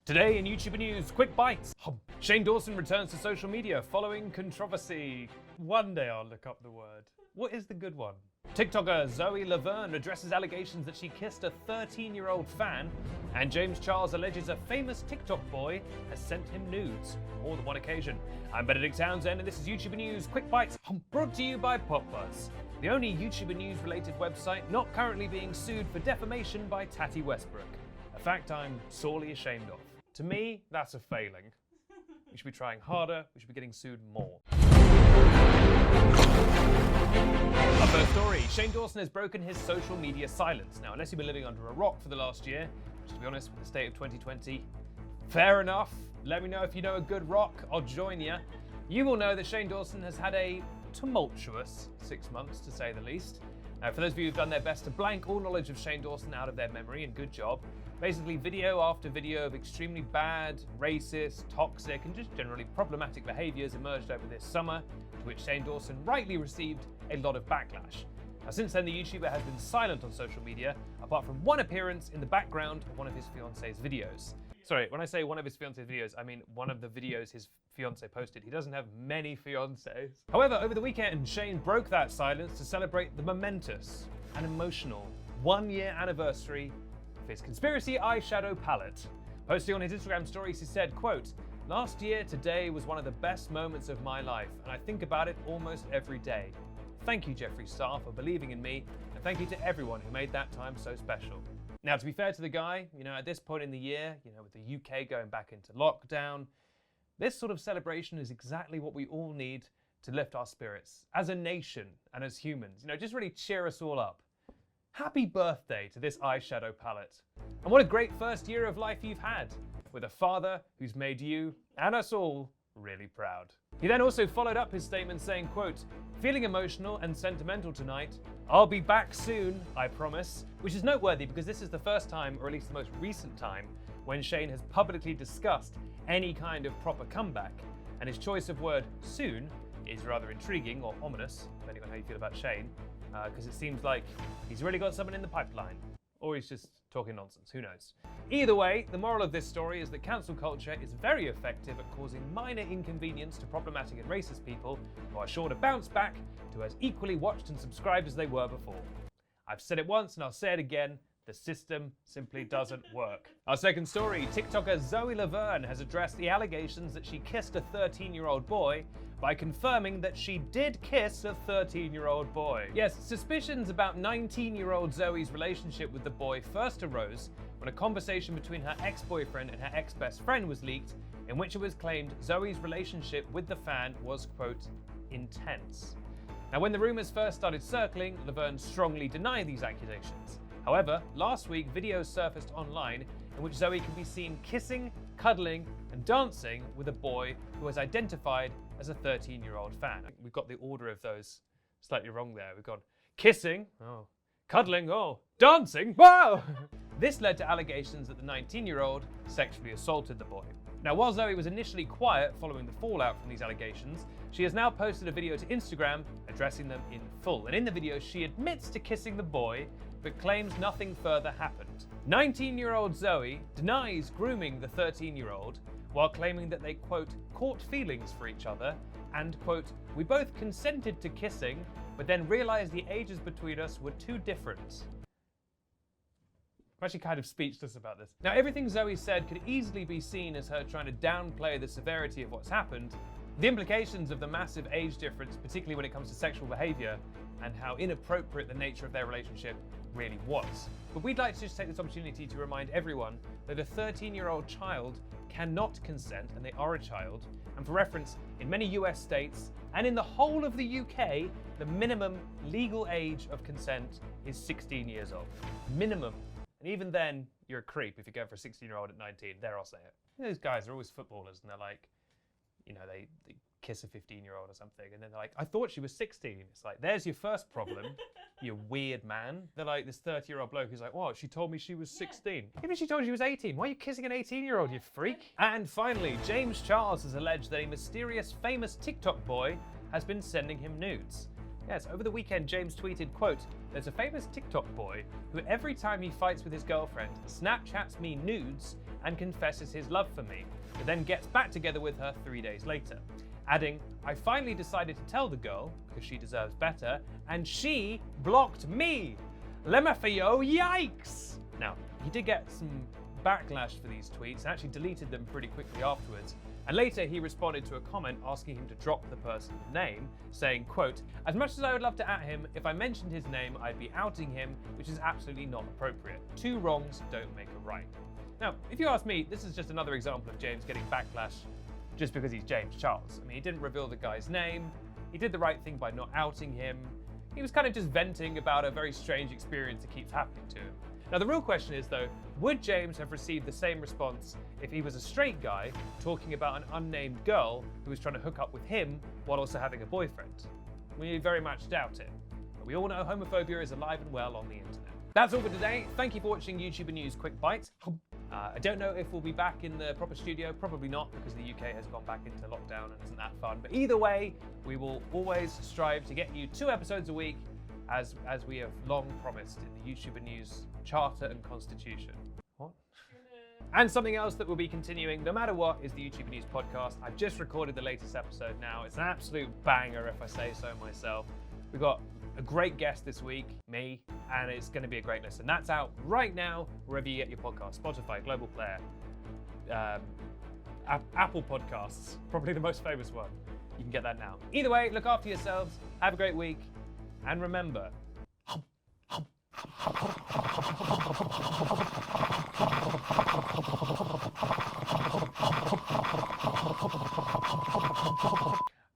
Today in YouTuber news, quick bites. Shane Dawson returns to social media following controversy. One day I'll look up the word. What is the good one? TikToker Zoe Laverne addresses allegations that she kissed a 13-year-old fan, and James Charles alleges a famous TikTok boy has sent him nudes on more than one occasion. I'm Benedict Townsend, and this is YouTuber News Quick Bites, brought to you by PopBuzz, the only YouTuber news-related website not currently being sued for defamation by Tati Westbrook. A fact I'm sorely ashamed of. To me, that's a failing. We should be trying harder, we should be getting sued more. Our first story, Shane Dawson has broken his social media silence. Now, unless you've been living under a rock for the last year, which to be honest, with the state of 2020, fair enough. Let me know if you know a good rock, I'll join you. You will know that Shane Dawson has had a tumultuous 6 months, to say the least. Now, for those of you who've done their best to blank all knowledge of Shane Dawson out of their memory, and good job, basically video after video of extremely bad, racist, toxic, and just generally problematic behaviours emerged over this summer, to which Shane Dawson rightly received a lot of backlash. Now, since then, the YouTuber has been silent on social media, apart from one appearance in the background of one of his fiance's videos. Sorry, when I say one of his fiance's videos, I mean one of the videos his fiance posted. He doesn't have many fiancés. However, over the weekend, Shane broke that silence to celebrate the momentous and emotional 1-year anniversary of his conspiracy eyeshadow palette. Posting on his Instagram stories, he said, quote, "Last year today was one of the best moments of my life, and I think about it almost every day. Thank you, Jeffree Star, for believing in me, and thank you to everyone who made that time so special." Now, to be fair to the guy, at this point in the year, with the UK going back into lockdown, this sort of celebration is exactly what we all need to lift our spirits as a nation and as humans. Just really cheer us all up. Happy birthday to this eyeshadow palette. And what a great first year of life you've had, with a father who's made you and us all really proud. He then also followed up his statement saying, quote, "Feeling emotional and sentimental tonight. I'll be back soon, I promise," which is noteworthy because this is the first time, or at least the most recent time, when Shane has publicly discussed any kind of proper comeback. And his choice of word soon is rather intriguing or ominous, depending on how you feel about Shane, because it seems like he's really got someone in the pipeline. Or he's just talking nonsense, who knows. Either way, the moral of this story is that cancel culture is very effective at causing minor inconvenience to problematic and racist people who are sure to bounce back to as equally watched and subscribed as they were before. I've said it once and I'll say it again, the system simply doesn't work. Our second story, TikToker Zoe Laverne has addressed the allegations that she kissed a 13-year-old boy by confirming that she did kiss a 13-year-old boy. Yes, suspicions about 19-year-old Zoe's relationship with the boy first arose when a conversation between her ex-boyfriend and her ex-best friend was leaked, in which it was claimed Zoe's relationship with the fan was, quote, intense. Now, when the rumors first started circling, Laverne strongly denied these accusations. However, last week, videos surfaced online in which Zoe can be seen kissing, cuddling, and dancing with a boy who was identified as a 13-year-old fan. We've got the order of those slightly wrong there. We've got kissing, oh, cuddling, oh, dancing, wow! This led to allegations that the 19-year-old sexually assaulted the boy. Now, while Zoe was initially quiet following the fallout from these allegations, she has now posted a video to Instagram addressing them in full. And in the video, she admits to kissing the boy, but claims nothing further happened. 19-year-old Zoe denies grooming the 13-year-old while claiming that they, quote, caught feelings for each other and, quote, we both consented to kissing, but then realized the ages between us were too different. I'm actually kind of speechless about this. Now, everything Zoe said could easily be seen as her trying to downplay the severity of what's happened, the implications of the massive age difference, particularly when it comes to sexual behavior, and how inappropriate the nature of their relationship really was. But we'd like to just take this opportunity to remind everyone that a 13-year-old child cannot consent, and they are a child. And for reference, in many US states, and in the whole of the UK, the minimum legal age of consent is 16 years old. Minimum. And even then, you're a creep if you go for a 16-year-old at 19. There, I'll say it. Those guys are always footballers, and they're like, they kiss a 15-year-old or something, and then they're like, I thought she was 16. It's like, there's your first problem, you weird man. They're like, this 30-year-old bloke who's like, what, she told me she was 16. Even she told you she was 18. Why are you kissing an 18-year-old, you freak? And finally, James Charles has alleged that a mysterious, famous TikTok boy has been sending him nudes. Yes, over the weekend, James tweeted, quote, "There's a famous TikTok boy who every time he fights with his girlfriend, Snapchats me nudes and confesses his love for me, but then gets back together with her 3 days later. Adding, I finally decided to tell the girl, because she deserves better, and she blocked me. Lemafio, yikes! Now, he did get some backlash for these tweets and actually deleted them pretty quickly afterwards. And later he responded to a comment asking him to drop the person's name, saying, quote, as much as I would love to at him, if I mentioned his name, I'd be outing him, which is absolutely not appropriate. Two wrongs don't make a right. Now, if you ask me, this is just another example of James getting backlash just because he's James Charles. I mean, he didn't reveal the guy's name, he did the right thing by not outing him, he was kind of just venting about a very strange experience that keeps happening to him. Now, the real question is, though, would James have received the same response if he was a straight guy talking about an unnamed girl who was trying to hook up with him while also having a boyfriend? We very much doubt it. But we all know homophobia is alive and well on the internet. That's all for today. Thank you for watching YouTuber News Quick Bites. I don't know if we'll be back in the proper studio. Probably not, because the UK has gone back into lockdown and isn't that fun. But either way, we will always strive to get you 2 episodes a week, as we have long promised in the YouTuber News Charter and Constitution. What? And something else that will be continuing no matter what is the YouTuber News podcast. I've just recorded the latest episode now. It's an absolute banger if I say so myself. We've got a great guest this week, me, and it's going to be a great listen. That's out right now wherever you get your podcast. Spotify, Global Player, Apple Podcasts, probably the most famous one. You can get that now. Either way, look after yourselves, have a great week, and remember,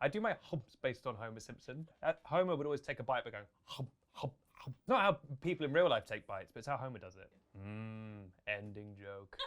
I do my humps based on Homer Simpson. Homer would always take a bite by going hum, hum, hum. Not how people in real life take bites, but it's how Homer does it. Ending joke.